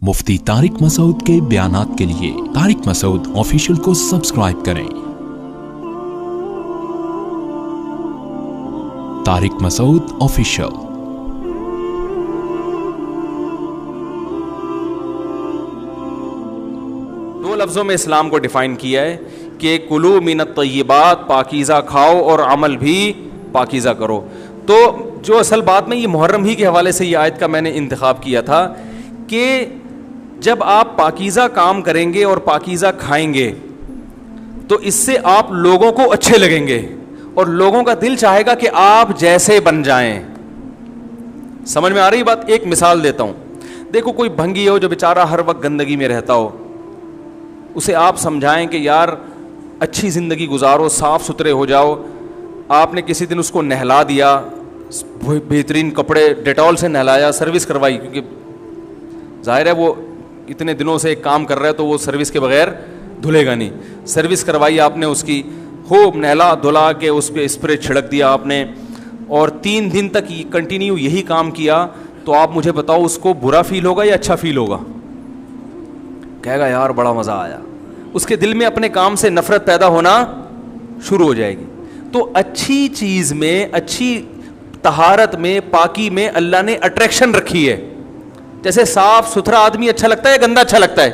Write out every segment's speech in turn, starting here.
मुफ्ती तारिक मसूद के बयानात के लिए तारिक मसूद ऑफिशियल को सब्सक्राइब करें। तारिक मसूद ऑफिशियल। दो लफ्ज़ों में इस्लाम को डिफाइन किया है कि कुलू मिनत तय्यबात, पाकीज़ा खाओ और अमल भी पाकीज़ा करो। तो जो असल बात में ये मुहर्रम ही के हवाले से ये आयत का मैंने इंतखाब किया था कि जब आप पाकीज़ा काम करेंगे और पाकीज़ा खाएंगे तो इससे आप लोगों को अच्छे लगेंगे और लोगों का दिल चाहेगा कि आप जैसे बन जाएं। समझ में आ रही बात? एक मिसाल देता हूं। देखो, कोई भंगी हो जो बेचारा हर वक्त गंदगी में रहता हो, उसे आप समझाएं कि यार अच्छी ज़िंदगी गुजारो, साफ़ सुथरे हो जाओ। आपने किसी दिन उसको नहला दिया, बेहतरीन कपड़े डेटॉल से नहलाया, सर्विस करवाई, क्योंकि जाहिर है वो इतने दिनों से एक काम कर रहा है तो वो सर्विस के बगैर धुलेगा नहीं। सर्विस करवाई आपने उसकी, खूब नहला धुला के उस पर स्प्रे छिड़क दिया आपने, और 3 दिन तक कंटिन्यू यही काम किया, तो आप मुझे बताओ उसको बुरा फील होगा या अच्छा फील होगा? कहेगा यार बड़ा मज़ा आया। उसके दिल में अपने काम से नफ़रत पैदा होना शुरू हो जाएगी। तो अच्छी चीज़ में, अच्छी तहारत में, पाकी में अल्लाह ने अट्रैक्शन रखी है। जैसे साफ सुथरा आदमी अच्छा लगता है, गंदा अच्छा लगता है?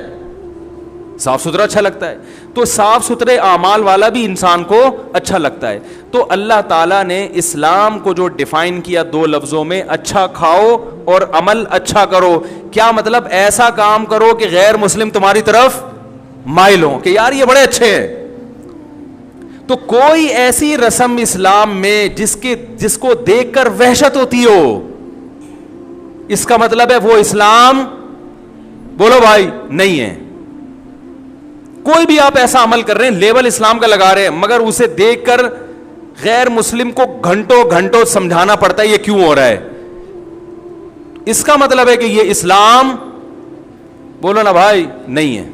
साफ सुथरा अच्छा लगता है। तो साफ सुथरे आमाल वाला भी इंसान को अच्छा लगता है। तो अल्लाह ताला ने इस्लाम को जो डिफाइन किया 2 लफ्जों में, अच्छा खाओ और अमल अच्छा करो। क्या मतलब? ऐसा काम करो कि गैर मुस्लिम तुम्हारी तरफ माइल हो कि यार ये बड़े अच्छे हैं। तो कोई ऐसी रस्म इस्लाम में जिसको देखकर वहशत होती हो, इसका मतलब है वो इस्लाम, बोलो भाई, नहीं है। कोई भी आप ऐसा अमल कर रहे हैं, लेबल इस्लाम का लगा रहे हैं, मगर उसे देखकर गैर मुस्लिम को घंटों घंटों समझाना पड़ता है ये क्यों हो रहा है, इसका मतलब है कि ये इस्लाम, बोलो ना भाई, नहीं है।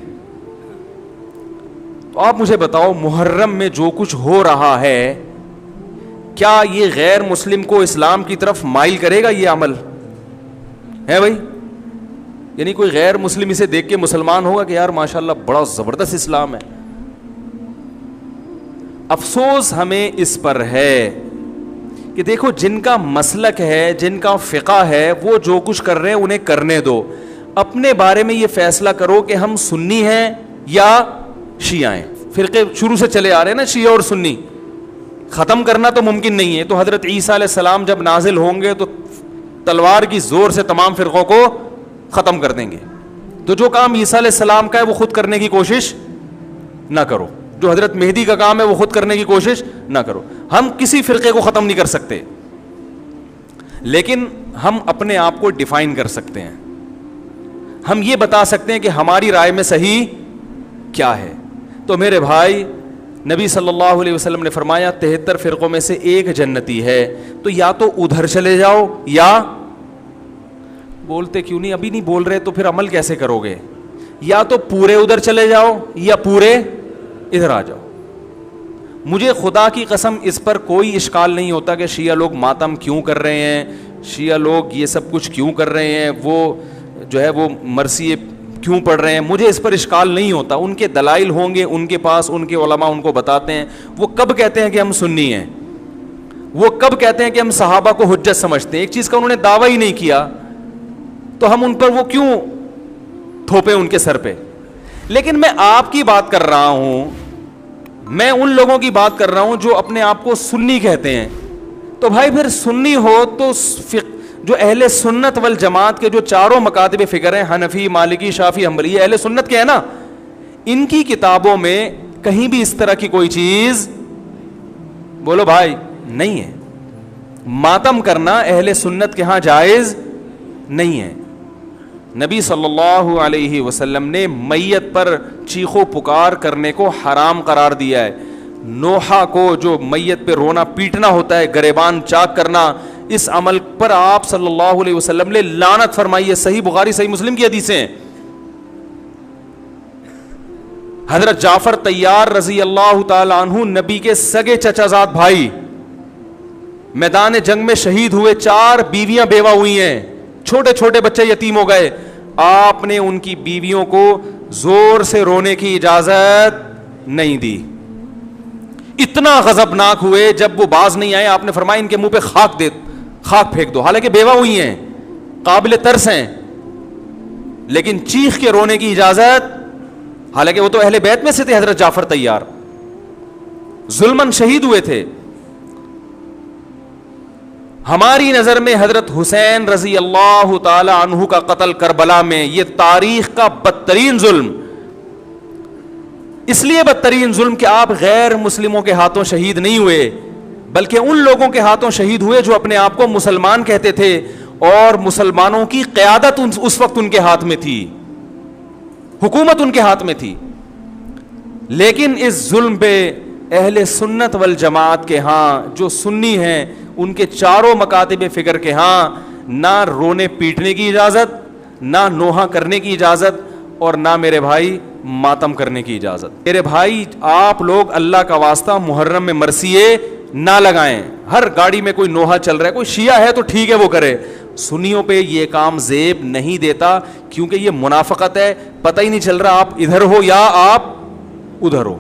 तो आप मुझे बताओ, मुहर्रम में जो कुछ हो रहा है, क्या ये गैर मुस्लिम को इस्लाम की तरफ माइल करेगा? ये अमल है भाई? यानी कोई गैर मुस्लिम इसे देख के मुसलमान होगा कि यार माशाल्लाह बड़ा ज़बरदस्त इस्लाम है। अफसोस हमें इस पर है कि देखो, जिनका मसलक है, जिनका फ़िक़ा है, वो जो कुछ कर रहे हैं उन्हें करने दो। अपने बारे में ये फ़ैसला करो कि हम सुन्नी हैं या शिया हैं। फ़िरक़े शुरू से चले आ रहे हैं ना, शिया और सुन्नी। ख़त्म करना तो मुमकिन नहीं है। तो हज़रत ईसा अलैहिस्सलाम जब नाजिल होंगे तो तलवार की जोर से तमाम फ़िरक़ों को ख़त्म कर देंगे। तो जो काम ईसा अलैहिस्सलाम का है वो खुद करने की कोशिश ना करो, जो हज़रत मेहदी का काम है वो खुद करने की कोशिश ना करो। हम किसी फ़िरक़े को ख़त्म नहीं कर सकते, लेकिन हम अपने आप को डिफ़ाइन कर सकते हैं। हम ये बता सकते हैं कि हमारी राय में सही क्या है। तो मेरे भाई, नबी सल्लल्लाहु अलैहि वसल्लम ने फरमाया 73 फ़िरक़ों में से एक जन्नती है। तो या तो उधर चले जाओ, या बोलते क्यों नहीं, अभी नहीं बोल रहे तो फिर अमल कैसे करोगे? या तो पूरे उधर चले जाओ या पूरे इधर आ जाओ। मुझे खुदा की कसम इस पर कोई इश्काल नहीं होता कि शिया लोग मातम क्यों कर रहे हैं, शिया लोग ये सब कुछ क्यों कर रहे हैं, वो जो है वो मरसी क्यों पढ़ रहे हैं। मुझे इस पर इश्काल नहीं होता। उनके दलाइल होंगे उनके पास, उनके उलमा उनको बताते हैं। वो कब कहते हैं कि हम सुन्नी हैं? वो कब कहते हैं कि हम सहाबा को हुज्जत समझते हैं? एक चीज़ का उन्होंने दावा ही नहीं किया, तो हम उन पर वो क्यों थोपे उनके सर पे? लेकिन मैं आपकी बात कर रहा हूं, मैं उन लोगों की बात कर रहा हूं जो अपने आप को सुन्नी कहते हैं। तो भाई फिर सुन्नी हो तो जो अहले सुन्नत वल जमात के जो चारों मकातिब फ़िक्र हैं, हनफी, मालिकी, शाफी, हम्बली, अहले सुन्नत के हैं ना, इनकी किताबों में कहीं भी इस तरह की कोई चीज़, बोलो भाई, नहीं है। मातम करना अहले सुन्नत के यहाँ जायज़ नहीं है। नबी सल्लल्लाहु अलैहि वसल्लम ने मैयत पर चीखो पुकार करने को हराम करार दिया है। नोहा को, जो मैयत पे रोना पीटना होता है, गरेबान चाक करना, इस अमल पर आप सल्लल्लाहु अलैहि वसल्लम ने लानत फरमाई है। सही बुखारी, सही मुस्लिम की हदीसें हैं। हजरत जाफर तैयार रजी अल्लाह ताला अन्हु, नबी के सगे चचाजाद भाई, मैदान जंग में शहीद हुए। 4 बीवियां बेवा हुई हैं, छोटे छोटे बच्चे यतीम हो गए। آپ نے ان کی بیویوں کو زور سے رونے کی اجازت نہیں دی. اتنا غضبناک ہوئے جب وہ باز نہیں آئے, آپ نے فرمایا ان کے منہ پہ خاک پھینک دو. حالانکہ بیوہ ہوئی ہیں, قابل ترس ہیں, لیکن چیخ کے رونے کی اجازت, حالانکہ وہ تو اہل بیت میں سے تھے. حضرت جعفر طیار ظلماً شہید ہوئے تھے. ہماری نظر میں حضرت حسین رضی اللہ تعالی عنہ کا قتل کربلا میں یہ تاریخ کا بدترین ظلم, اس لیے بدترین ظلم کہ آپ غیر مسلموں کے ہاتھوں شہید نہیں ہوئے, بلکہ ان لوگوں کے ہاتھوں شہید ہوئے جو اپنے آپ کو مسلمان کہتے تھے, اور مسلمانوں کی قیادت اس وقت ان کے ہاتھ میں تھی, حکومت ان کے ہاتھ میں تھی. لیکن اس ظلم پہ اہل سنت والجماعت کے ہاں, جو سنی ہیں, ان کے چاروں مکاتب فکر کے ہاں نہ رونے پیٹنے کی اجازت, نہ نوحہ کرنے کی اجازت, اور نہ میرے بھائی ماتم کرنے کی اجازت. میرے بھائی آپ لوگ اللہ کا واسطہ محرم میں مرثیے نہ لگائیں. ہر گاڑی میں کوئی نوحہ چل رہا ہے, کوئی شیعہ ہے تو ٹھیک ہے وہ کرے, سنیوں پہ یہ کام زیب نہیں دیتا, کیونکہ یہ منافقت ہے. پتہ ہی نہیں چل رہا آپ ادھر ہو یا آپ ادھر ہو,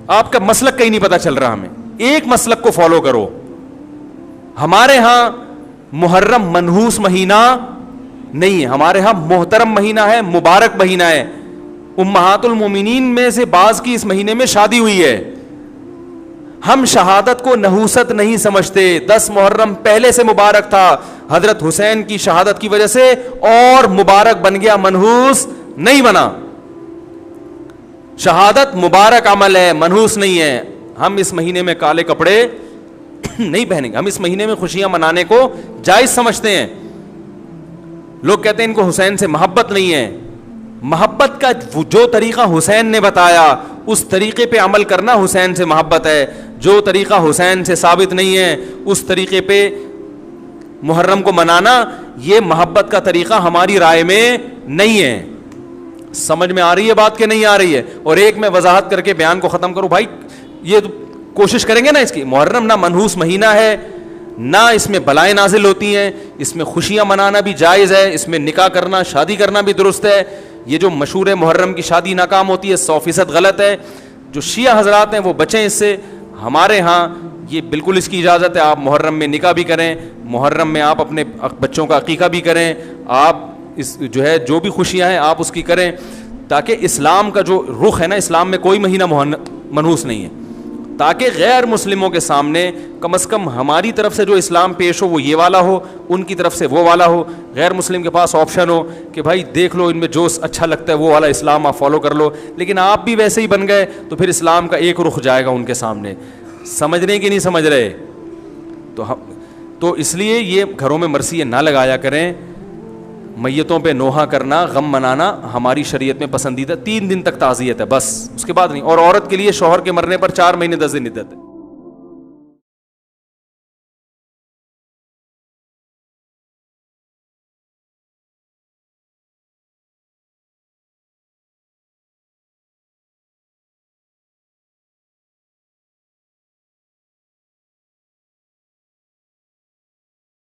آپ کا مسلک کہیں نہیں پتہ چل رہا. ہمیں ایک مسلک کو فالو کرو. ہمارے ہاں محرم منحوس مہینہ نہیں ہے, ہمارے ہاں محترم مہینہ ہے, مبارک مہینہ ہے. امہات المومنین میں سے بعض کی اس مہینے میں شادی ہوئی ہے. ہم شہادت کو نحوست نہیں سمجھتے. 10 محرم پہلے سے مبارک تھا, حضرت حسین کی شہادت کی وجہ سے اور مبارک بن گیا, منحوس نہیں بنا. شہادت مبارک عمل ہے, منحوس نہیں ہے. ہم اس مہینے میں کالے کپڑے نہیں پہنیں گے, ہم اس مہینے میں خوشیاں منانے کو جائز سمجھتے ہیں. لوگ کہتے ہیں ان کو حسین سے محبت نہیں ہے. محبت کا جو طریقہ حسین نے بتایا اس طریقے پہ عمل کرنا حسین سے محبت ہے. جو طریقہ حسین سے ثابت نہیں ہے اس طریقے پہ محرم کو منانا یہ محبت کا طریقہ ہماری رائے میں نہیں ہے. سمجھ میں آ رہی ہے بات کہ نہیں آ رہی ہے؟ اور ایک میں وضاحت کر کے بیان کو ختم کروں. بھائی یہ کوشش کریں گے نا اس کی, محرم نہ منحوس مہینہ ہے, نہ اس میں بلائیں نازل ہوتی ہیں, اس میں خوشیاں منانا بھی جائز ہے, اس میں نکاح کرنا شادی کرنا بھی درست ہے. یہ جو مشہور ہے محرم کی شادی ناکام ہوتی ہے 100% غلط ہے. جو شیعہ حضرات ہیں وہ بچیں اس سے. ہمارے ہاں یہ بالکل اس کی اجازت ہے, آپ محرم میں نکاح بھی کریں, محرم میں آپ اپنے بچوں کا عقیقہ بھی کریں, آپ اس جو ہے جو بھی خوشیاں ہیں آپ اس کی کریں, تاکہ اسلام کا جو رخ ہے نا, اسلام میں کوئی مہینہ منحوس نہیں ہے, تاکہ غیر مسلموں کے سامنے کم از کم ہماری طرف سے جو اسلام پیش ہو وہ یہ والا ہو, ان کی طرف سے وہ والا ہو. غیر مسلم کے پاس آپشن ہو کہ بھائی دیکھ لو ان میں جو اچھا لگتا ہے وہ والا اسلام آپ فالو کر لو, لیکن آپ بھی ویسے ہی بن گئے تو پھر اسلام کا ایک رخ جائے گا ان کے سامنے. سمجھ رہے کہ نہیں سمجھ رہے؟ تو اس لیے یہ گھروں میں مرثیے نہ لگایا کریں. میتوں پہ نوحہ کرنا, غم منانا ہماری شریعت میں پسندیدہ 3 دن تک تعزیت ہے بس, اس کے بعد نہیں. اور عورت کے لیے شوہر کے مرنے پر 4 مہینے 10 دن عدت ہے.